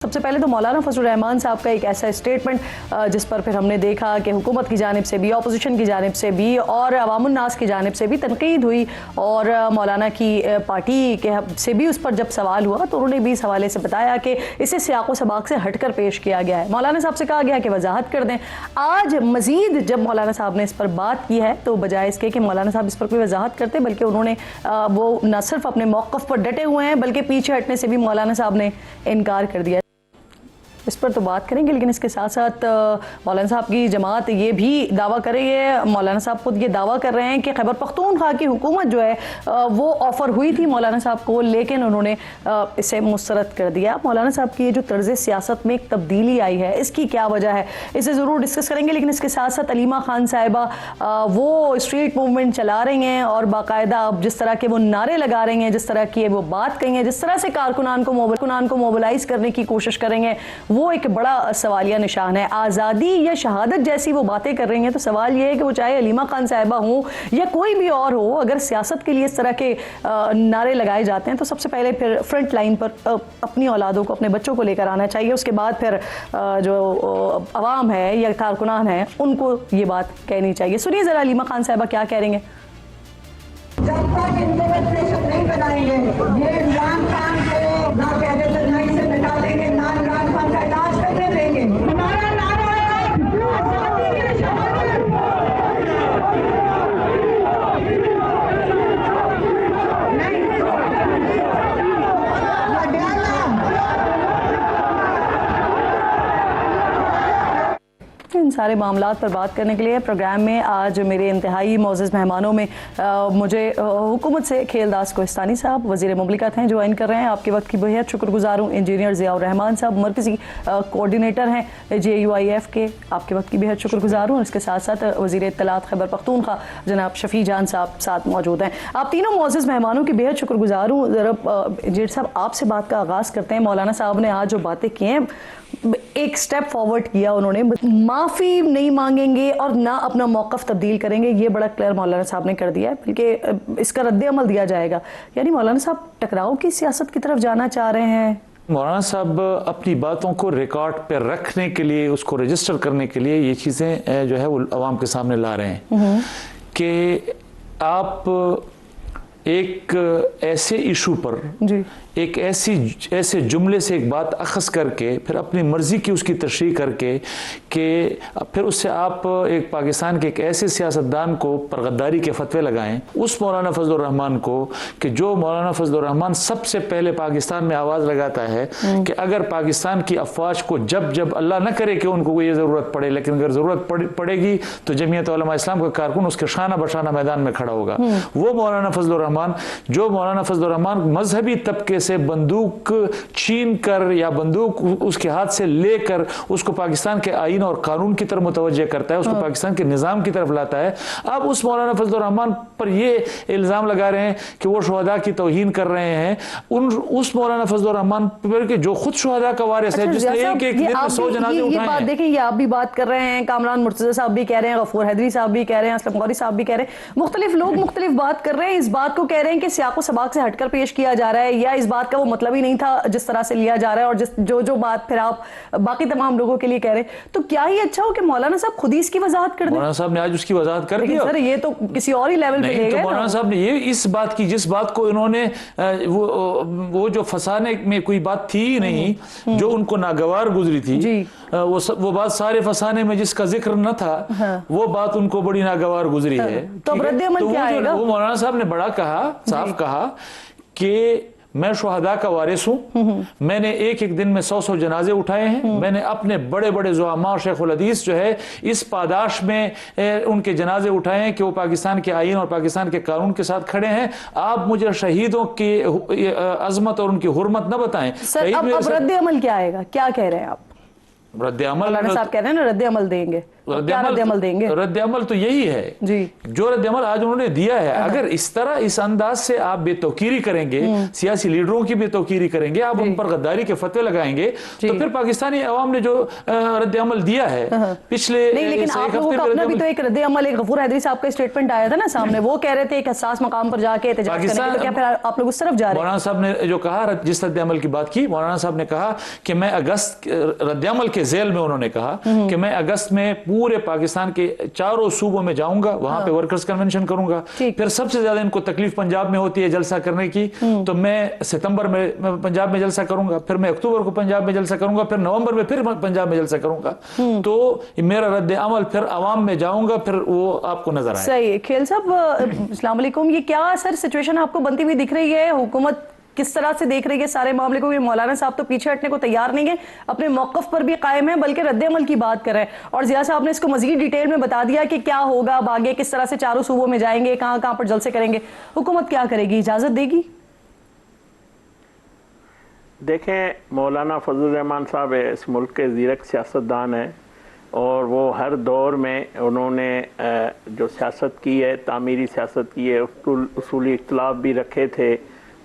सबसे पहले तो मौलाना फजल रहमान साहब का एक ऐसा स्टेटमेंट जिस पर फिर हमने देखा कि हुकूमत की जानिब से भी, अपोजिशन की जानिब से भी और अवामुन नास की जानिब से भी तनकीद हुई और मौलाना की पार्टी के से भी उस पर जब सवाल हुआ तो उन्होंने भी इस हवाले से बताया कि इसे सियाक़ो सबाक़ से हटकर पेश किया गया है। मौलाना साहब से कहा गया कि वजाहत कर दें। आज मज़ीद जब मौलाना साहब ने इस पर बात की है तो बजाय इसके कि मौलाना साहब इस पर कोई वजाहत करते, बल्कि उन्होंने वो न सिर्फ अपने मौक़िफ़ पर डटे हुए हैं बल्कि पीछे हटने से भी मौलाना साहब ने इनकार कर दिया। इस पर तो बात करेंगे, लेकिन इसके साथ साथ मौलाना साहब की जमात ये भी दावा करेंगे, मौलाना साहब खुद ये दावा कर रहे हैं कि खैबर पख्तूनख्वा की हुकूमत जो है वो ऑफ़र हुई थी मौलाना साहब को, लेकिन उन्होंने इसे मुस्तरद कर दिया। मौलाना साहब की ये जो तर्ज़ सियासत में एक तब्दीली आई है, इसकी क्या वजह है, इसे ज़रूर डिस्कस करेंगे। लेकिन इसके साथ साथ अलीमा खान साहिबा वो स्ट्रीट मूवमेंट चला रही हैं और बाकायदा अब जिस तरह के वो नारे लगा रही हैं, जिस तरह की वो बात कही है, जिस तरह से कारकुनान को मोबिलाइज़ करने की कोशिश करेंगे, वो एक बड़ा सवालिया निशान है। आज़ादी या शहादत जैसी वो बातें कर रही हैं, तो सवाल ये है कि वो चाहे अलीमा खान साहिबा हों या कोई भी और हो, अगर सियासत के लिए इस तरह के नारे लगाए जाते हैं तो सबसे पहले फिर फ्रंट लाइन पर अपनी औलादों को, अपने बच्चों को लेकर आना चाहिए। उसके बाद फिर जो अवाम है या कारकुनान है उनको ये बात कहनी चाहिए। सुनिए ज़रा अलीमा खान साहिबा क्या कह रही हैं। जब तक इनको नहीं बनाएंगे ये इमरान खान को ना कहते नहीं से मिटा देंगे, ना इमरान खान का इलाज करने देंगे। हमारा नारा है आजादी की शहादत। इन सारे मामलात पर बात करने के लिए प्रोग्राम में आज मेरे इंतहाई मोअज़्ज़ज़ मेहमानों में मुझे हुकूमत से खेलदास कोहिस्तानी साहब वज़ीर मुमलिकत हैं, ज्वाइन कर रहे हैं। आपके वक्त की बेहद शुक्रगुजार हूँ। इंजीनियर ज़ियाउर रहमान साहब मरकज़ी कोऑर्डिनेटर हैं JUIF के, आपके वक्त की बेहद शुक्रगुजार हूँ। इसके साथ साथ वज़ीर इत्तलात खैबर पख्तूनख्वा जनाब शफ़ी जान साहब साथ मौजूद हैं। आप तीनों मोअज़्ज़ज़ मेहमानों की बेहद शुक्रगुजार हूँ। ज़रा इंजीनियर साहब आपसे बात का आगाज़ करते हैं। मौलाना साहब ने आज जो बातें की हैं, एक स्टेप फॉरवर्ड किया उन्होंने, माफ़ी नहीं मांगेंगे और ना अपना मौक़िफ़ तब्दील करेंगे, ये बड़ा क्लियर मौलाना साहब ने कर दिया है, बल्कि इसका रद्द अमल दिया जाएगा। यानी मौलाना साहब टकराव की सियासत की तरफ जाना चाह रहे हैं। मौलाना साहब अपनी बातों को रिकॉर्ड पर रखने के लिए, उसको रजिस्टर करने के लिए ये चीज़ें जो है वो आवाम के सामने ला रहे हैं कि आप एक ऐसे इशू पर जी एक ऐसे जुमले से एक बात अखज़ करके फिर अपनी मर्ज़ी की उसकी तशरीह करके कि फिर उससे आप एक पाकिस्तान के एक ऐसे सियासतदान को पर गद्दारी के फतवे लगाएं, उस मौलाना फजल रहमान को, कि जो मौलाना फजल रहमान सबसे पहले पाकिस्तान में आवाज़ लगाता है कि अगर पाकिस्तान की अफवाज को जब जब अल्लाह न करे कि उनको ये ज़रूरत पड़े, लेकिन अगर ज़रूरत पड़ेगी तो जमीयत उलमा इस्लाम का कारकुन उसके शाना बशाना मैदान में खड़ा होगा। वो मौलाना फजल रहमान, जो मौलाना फजल रहमान मजहबी तबके से बंदूक छीन कर या बंदूक उसके हाथ से लेकर उसको पाकिस्तान के आईन और कानून की तरफ मुतवज्जे करता है, उसको पाकिस्तान के निज़ाम की तरफ लाता है। अब उस मौलाना फजल रहमान पर ये इल्ज़ाम लगा रहे हैं कि वो शुहदा की तौहीन कर रहे हैं। उस मौलाना फजल रहमान पर कि जो खुद शुहदा का वारिस है, जिसने एक दिन में 100 जनाजे उठाए हैं। देखिए, ये आप भी बात कर रहे हैं, कामरान मुर्तज़ा साहब भी कह रहे हैं, गफूर हैदरी साहब भी कह रहे हैं, असलम गौरी साहब भी कह रहे हैं, मुख्तलिफ लोग मुख्तलिफ बात कर रहे हैं। इस बात को कह रहे हैं कि सियाक़ो सबाक़ से हटकर पेश किया जा रहा है, या इस बात का वो मतलब ही नहीं था जिस तरह से लिया जा रहा है, और जो बात फिर आप बाकी तमाम लोगों के लिए कह रहे हैं। तो क्या ही अच्छा हो कि मौलाना साहब खुद ही इसकी वजाहत कर दें। मौलाना साहब ने आज उसकी वजाहत कर दी। सर ये तो किसी और ही लेवल पे ले गए। मौलाना साहब ने ये इस बात की, जिस बात को इन्होंने वो जो फसाने में कोई बात थी ही नहीं, जो उनको नागवार गुजरी थी जी, वो बात सारे फसाने में जिसका जिक्र न था, वो बात उनको बड़ी नागवार गुजरी है। तो रद्द अमल क्या आएगा? वो मौलाना साहब ने बड़ा कहा, साफ कहा कि मैं शुहदा का वारिस हूँ, मैंने एक दिन में 100 जनाजे उठाए हैं, मैंने अपने बड़े बड़े ज़ुआमा और शेखुल हदीस जो है इस पादाश में उनके जनाजे उठाए हैं कि वो पाकिस्तान के आईन और पाकिस्तान के कानून के साथ खड़े हैं। आप मुझे शहीदों की अजमत और उनकी हुर्मत न बताएं। अब रद्द अमल क्या आएगा, क्या कह रहे हैं आप? रद्द अमल साहब कह रहे हैं ना रद्द अमल देंगे। क्या रद्द अमल देंगे? रद्द अमल तो यही है जी, जो रद्द अमल आज उन्होंने दिया है। अगर इस तरह इस अंदाज से आप बेतौकीरी करेंगे, सियासी लीडरों की बेतौकीरी करेंगे, आप उन पर गद्दारी के फतवे लगाएंगे, तो फिर पाकिस्तानी अवाम ने जो रद्द अमल दिया है पिछले नहीं, लेकिन आप लोगों का अपना भी तो एक रद्द अमल, एक गफूर हैदरी साहब का स्टेटमेंट आया था ना सामने, वो कह रहे थे एक हसास मकाम पर जाके एहतजाज करने, तो क्या फिर आप लोग उस तरफ जा रहे हैं? मौलाना साहब ने जो कहा, जिस रद्द अमल की बात की, मौलाना साहब ने कहा कि मैं अगस्त, रद्द अमल के झेल में उन्होंने कहा कि मैं अगस्त में पूरे पाकिस्तान के चारों सूबों में जाऊंगा, वहां पे वर्कर्स कन्वेंशन करूंगा। फिर सबसे ज्यादा इनको तकलीफ पंजाब में होती है जलसा करने की, तो मैं सितंबर में पंजाब में जलसा करूंगा, फिर मैं अक्टूबर को पंजाब में जलसा करूंगा, फिर नवंबर में फिर पंजाब में जलसा करूंगा। तो मेरा रद्द अमल फिर अवाम में जाऊंगा, फिर वो आपको नजर आए। सही। खेल साहब, अस्सलाम वालेकुम। ये क्या सर सिचुएशन आपको बनती हुई दिख रही है? हुकूमत किस तरह से देख रही है सारे मामले को? ये मौलाना साहब तो पीछे हटने को तैयार नहीं है, अपने मौकफ पर भी कायम है, बल्कि रद्द अमल की बात कर रहे हैं। और जिया साहब ने इसको मजीद डिटेल में बता दिया कि क्या होगा अब आगे, किस तरह से चारों सूबों में जाएंगे, कहां कहां पर जलसे करेंगे। हुकूमत क्या करेगी, इजाजत देगी? देखें, मौलाना फजल रहमान साहब इस मुल्क के ज़ीरक सियासतदान हैं और वो हर दौर में उन्होंने जो सियासत की है, तामीरी सियासत की है, उसूली इख्तलाफ भी रखे थे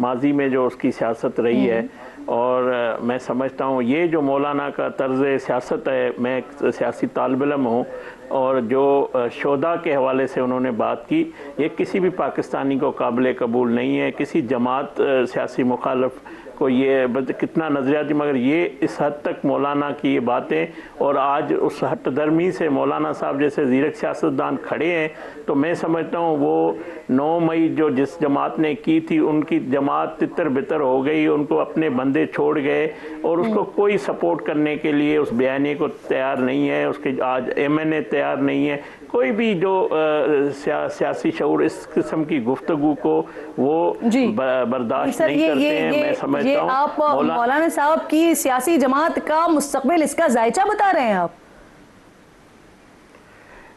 माजी में जो उसकी सियासत रही है। और मैं समझता हूँ ये जो मौलाना का तर्ज़ सियासत है, मैं एक सियासी तालिब इल्म हूँ, और जो शोदा के हवाले से उन्होंने बात की, ये किसी भी पाकिस्तानी को काबिल कबूल नहीं है। किसी जमात सियासी मुखालफ को ये कितना नज़रियाती, मगर ये इस हद तक मौलाना की ये बातें, और आज उस हट दरमी से मौलाना साहब जैसे ज़ीरक सियासतदान खड़े हैं, तो मैं समझता हूँ वो 9 मई जो जिस जमात ने की थी, उनकी जमात तितर बितर हो गई, उनको अपने बंदे छोड़ गए, और उसको कोई सपोर्ट करने के लिए उस बयानी को तैयार नहीं है। उसके आज MNA तैयार नहीं है, कोई भी जो सियासी शऊर इस किस्म की गुफ्तगू को वो बर्दाश्त नहीं करते हैं। मैं समझता हूँ आप मौलाना साहब की सियासी जमात का मुस्तकबिल, इसका जायचा बता रहे हैं आप?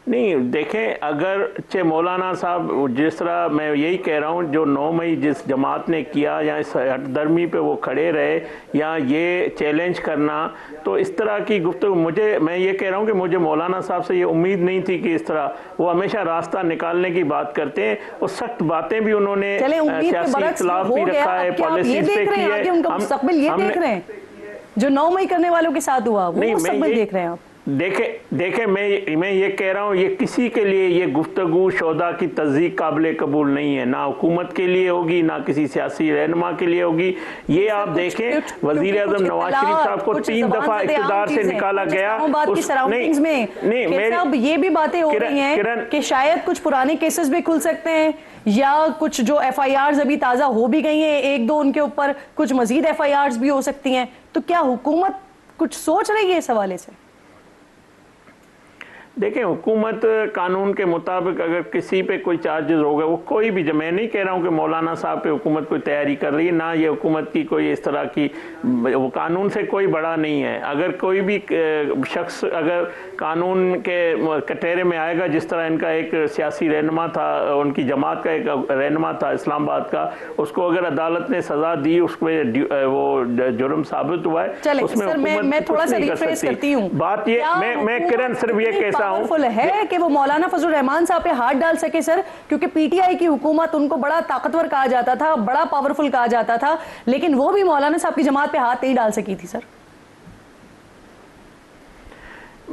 नहीं, देखें, अगर मौलाना साहब जिस तरह, मैं यही कह रहा हूँ, जो 9 मई जिस जमात ने किया, या इस हटदर्मी पे वो खड़े रहे, या ये चैलेंज करना, तो इस तरह की गुफ्तगू मैं ये कह रहा हूँ कि मुझे मौलाना साहब से ये उम्मीद नहीं थी कि इस तरह वो हमेशा रास्ता निकालने की बात करते हैं, और सख्त बातें भी उन्होंने सियासी इख्तिलाफ भी रखा है, पॉलिसीज पे की है। उनका मुस्तकबिल ये देख रहे हैं जो 9 मई करने वालों के साथ हुआ, वो मुस्तकबिल देख रहे हैं आप? देखे मैं ये कह रहा हूँ, ये किसी के लिए ये गुफ्तगू शोदा की तस्दीक काबिल कबूल नहीं है, ना हुकूमत के लिए होगी, ना किसी सियासी रहनुमा के लिए होगी। ये आप देखें, वज़ीर आज़म नवाज शरीफ साहब को 3 दफ़ा इक़्तिदार से निकाला गया। नहीं, ये भी बातें हो रही हैं कि शायद कुछ पुराने केसेस भी खुल सकते हैं, या कुछ जो FIRs अभी ताज़ा हो भी गई हैं 1-2 उनके ऊपर, कुछ मजीद FIRs भी हो सकती हैं। तो क्या हुकूमत कुछ सोच रही है इस हवाले से? देखें, हुकूमत कानून के मुताबिक अगर किसी पे कोई चार्जेस हो गए, वो कोई भी, मैं नहीं कह रहा हूँ कि मौलाना साहब पे हुकूमत कोई तैयारी कर रही है, ना ये हुकूमत की कोई इस तरह की, वो कानून से कोई बड़ा नहीं है। अगर कोई भी शख्स अगर कानून के कटहरे में आएगा, जिस तरह इनका एक सियासी रहनुमा था, उनकी जमात का एक रहनुमा था इस्लामाबाद का, उसको अगर अदालत ने सज़ा दी, उसमें वो जुर्म साबित हुआ है, उसमें मैं थोड़ा सा रिफ्रेश करती हूँ बात। ये मैं किरण सिर्फ ये कहता पावरफुल है कि वो मौलाना फजल रहमान साहब पे हाथ डाल सके सर, क्योंकि PTI की हुकूमत उनको बड़ा ताकतवर कहा जाता था, बड़ा पावरफुल कहा जाता था, लेकिन वो भी मौलाना साहब की जमात पे हाथ नहीं डाल सकी थी सर।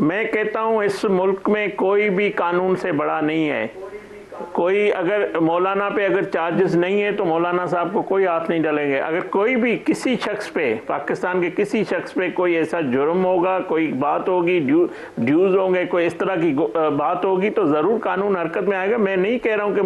मैं कहता हूं इस मुल्क में कोई भी कानून से बड़ा नहीं है। कोई अगर मौलाना पे अगर चार्जेस नहीं है तो मौलाना साहब को कोई हाथ नहीं डालेंगे। अगर कोई भी किसी शख्स पे, पाकिस्तान के किसी शख्स पे कोई ऐसा जुर्म होगा, कोई बात होगी, ड्यूज होंगे, कोई इस तरह की बात होगी, तो ज़रूर कानून हरकत में आएगा। मैं नहीं कह रहा हूँ कि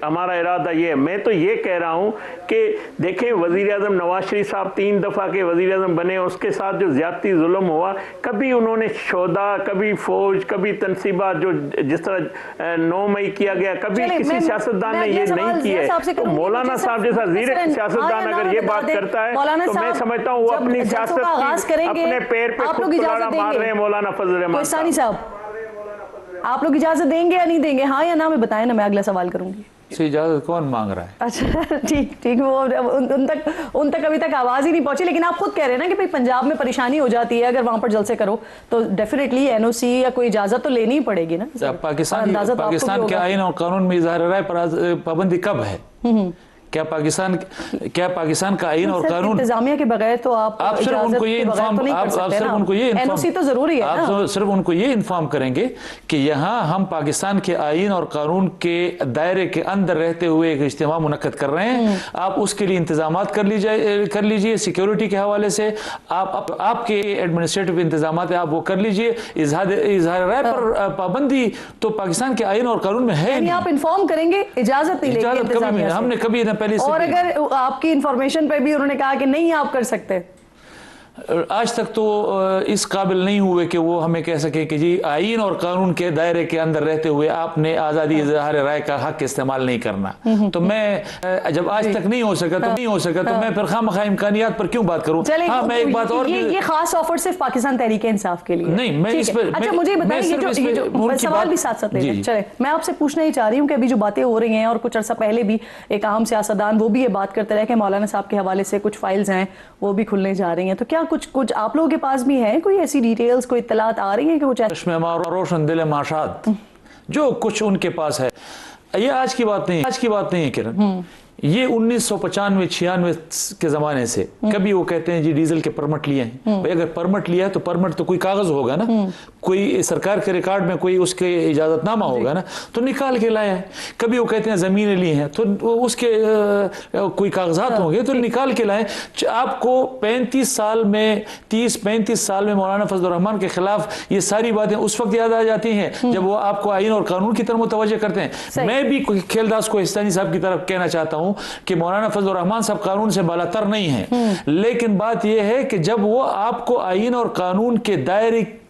हमारा इरादा ये है। मैं तो ये कह रहा हूँ कि देखें, वज़ीर आज़म नवाज शरीफ साहब 3 दफ़ा के वज़ीर आज़म बने, उसके साथ जो ज़्यादती जुल्म हुआ, कभी उन्होंने शोदा, कभी फौज, कभी तनसीबात, जो जिस तरह 9 मई किया गया, कभी किसी सियासतदान ने ये नहीं किया है। तो मौलाना साहब जैसा ज़ीरक सियासतदान अगर ये बात करता है तो मैं समझता हूँ वो अपनी सियासत की अपने पैर पे खुद कुल्हाड़ा मार रहे हैं। मौलाना फजल रहमान साहब, आप लोग इजाजत देंगे या नहीं देंगे? हाँ या ना में बताएं ना, मैं अगला सवाल करूंगी। से इजाजत कौन मांग रहा है? अच्छा ठीक, वो उन तक अभी तक आवाज ही नहीं पहुंची, लेकिन आप खुद कह रहे हैं ना कि भाई पंजाब में परेशानी हो जाती है अगर वहां पर जलसे करो, तो डेफिनेटली एनओसी या कोई इजाजत तो लेनी ही पड़ेगी ना। पाकिस्तान के आईन और कानून में इजहार राय पर पाबंदी कब है? क्या पाकिस्तान का आईन और कानून इंतजामिया के बगैर तो आप सिर्फ उनको ये एनओसी तो जरूरी है ना? आप सिर्फ उनको ये इन्फॉर्म करेंगे कि यहाँ हम पाकिस्तान के आईन और कानून के दायरे के अंदर रहते हुए एक इज्तिमा मुनक्कद कर रहे हैं, आप उसके लिए इंतजाम कर लीजिए सिक्योरिटी के हवाले से, आप आपके एडमिनिस्ट्रेटिव इंतजाम आप वो कर लीजिए। इजहार राय पर पाबंदी तो पाकिस्तान के आईन और कानून में है नहीं। आप इन्फॉर्म करेंगे, इजाजत नहीं लेंगे, हमने कभी और अगर आपकी इंफॉर्मेशन पे भी उन्होंने कहा कि नहीं आप कर सकते, आज तक तो इस काबिल नहीं हुए कि वो हमें कह सके कि जी आईन और कानून के दायरे के अंदर रहते हुए आपने आज़ादी इज़हार राय का हक इस्तेमाल नहीं करना। तो मैं जब आज तक नहीं हो सका तो मैं फिर खामखा इम्कानियात पर क्यों बात करूं? हाँ, मैं एक बात और ये खास ऑफर सिर्फ पाकिस्तान तहरीक इंसाफ के लिए नहीं, मैं इस पर अच्छा मुझे बताइए, ये जो सवाल भी साथ साथ ले चले, मैं आपसे पूछना ही चाह रही हूँ कि अभी जो बातें हो रही हैं और कुछ अर्सा पहले भी एक अहम सियासतदान वो भी ये बात करते रहे कि मौलाना साहब के हवाले से कुछ फाइल्स हैं वो भी खुलने जा रही हैं, तो क्या कुछ आप लोगों के पास भी है कोई ऐसी डिटेल्स, कोई इत्तलात आ रही है कि कुछ रोशन दिल माशात जो कुछ उनके पास है? ये आज की बात नहीं है किरण, ये 1995-96 के ज़माने से कभी वो कहते हैं जी डीजल के परमिट लिए हैं। भाई अगर परमिट लिया है तो परमिट तो कोई कागज़ होगा ना, कोई सरकार के रिकॉर्ड में कोई उसके इजाज़तनामा होगा ना, तो निकाल के लाया है। कभी वो कहते हैं ज़मीनें ली हैं तो उसके कोई कागजात होंगे तो निकाल के लाए। आपको 30-35 साल में मौलाना फजल रहमान के खिलाफ ये सारी बातें उस वक्त याद आ जाती हैं जब वो आपको आईन और कानून की तरफ मुतवज्जह करते हैं। मैं भी खेलदास कोहिस्तानी साहब की तरफ कहना चाहता हूं कि मौलाना फजल रहमान साहब कानून से बालातर नहीं है, लेकिन बात यह है कि जब वो आपको आईन और कानून के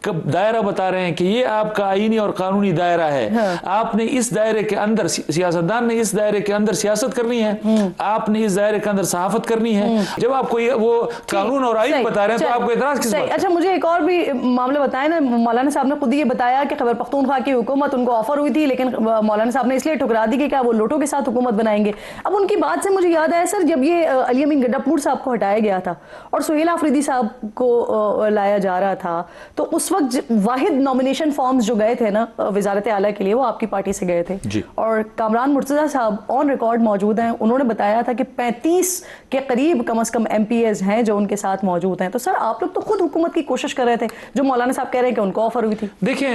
दायरा बता रहे हैं कि ये आपका आईनी और कानूनी दायरा है, आपने इस दायरे के अंदर सियासतदान ने इस दायरे के अंदर सियासत करनी है, आपने इस दायरे के अंदर सहाफत करनी है। जब आपको वो कानून और आईन बता रहे हैं तो आपको इतराज किस बात? अच्छा मुझे एक और भी मामला बताया ना, मौलाना साहब ने खुद ये बताया कि खैबर पख्तूनख्वा की हुकूमत उनको ऑफर हुई थी, लेकिन मौलाना साहब ने इसलिए ठुकरा दी कि क्या वो लोटो के साथ हुकूमत बनाएंगे। अब उनकी बात से मुझे याद आया सर, जब ये अली अमीन गड्ढापुर साहब को हटाया गया था और सुहेल आफरीदी साहब को लाया जा रहा था, तो उस वक्त वाहिद नॉमिनेशन फॉर्म्स जो गए थे ना वजारत आला के लिए वो आपकी पार्टी से गए थे और कामरान मुर्तज़ा साहब ऑन रिकॉर्ड मौजूद हैं, उन्होंने बताया था कि 35 के करीब कम से कम MPs हैं जो उनके साथ मौजूद हैं। तो सर आप लोग तो खुद हुकूमत की कोशिश कर रहे थे जो मौलाना साहब कह रहे हैं कि उनको ऑफर हुई थी। देखिए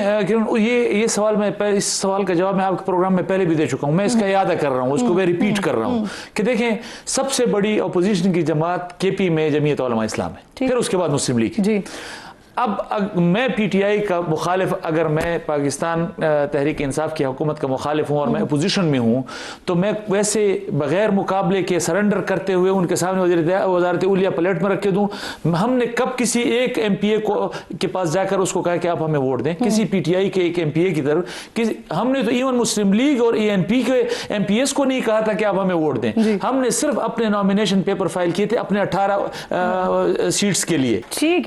ये सवाल मैं इस सवाल का जवाब मैं आपके प्रोग्राम में पहले भी दे चुका हूं, मैं इसका याद कर रहा हूं, उसको मैं रिपीट कर रहा हूं कि देखें सबसे बड़ी अपोजिशन की जमात KP में जमीयत उलमा इस्लाम है, फिर उसके बाद मुस्लिम लीग जी। अब मैं PTI का मुखालिफ, अगर मैं पाकिस्तान तहरीक इंसाफ की हुकूमत का मुखालिफ हूँ और मैं अपोजिशन में हूँ तो मैं वैसे बगैर मुकाबले के सरेंडर करते हुए उनके सामने वजारत उलिया प्लेट में रख के दूँ? हमने कब किसी एक MPA के पास जाकर उसको कहा कि आप हमें वोट दें? किसी PTI के एक MPA की तरफ हमने तो इवन मुस्लिम लीग और ENP के MPS को नहीं कहा था कि आप हमें वोट दें। हमने सिर्फ अपने नॉमिनेशन पेपर फाइल किए थे अपने 18 सीट्स के लिए। ठीक है।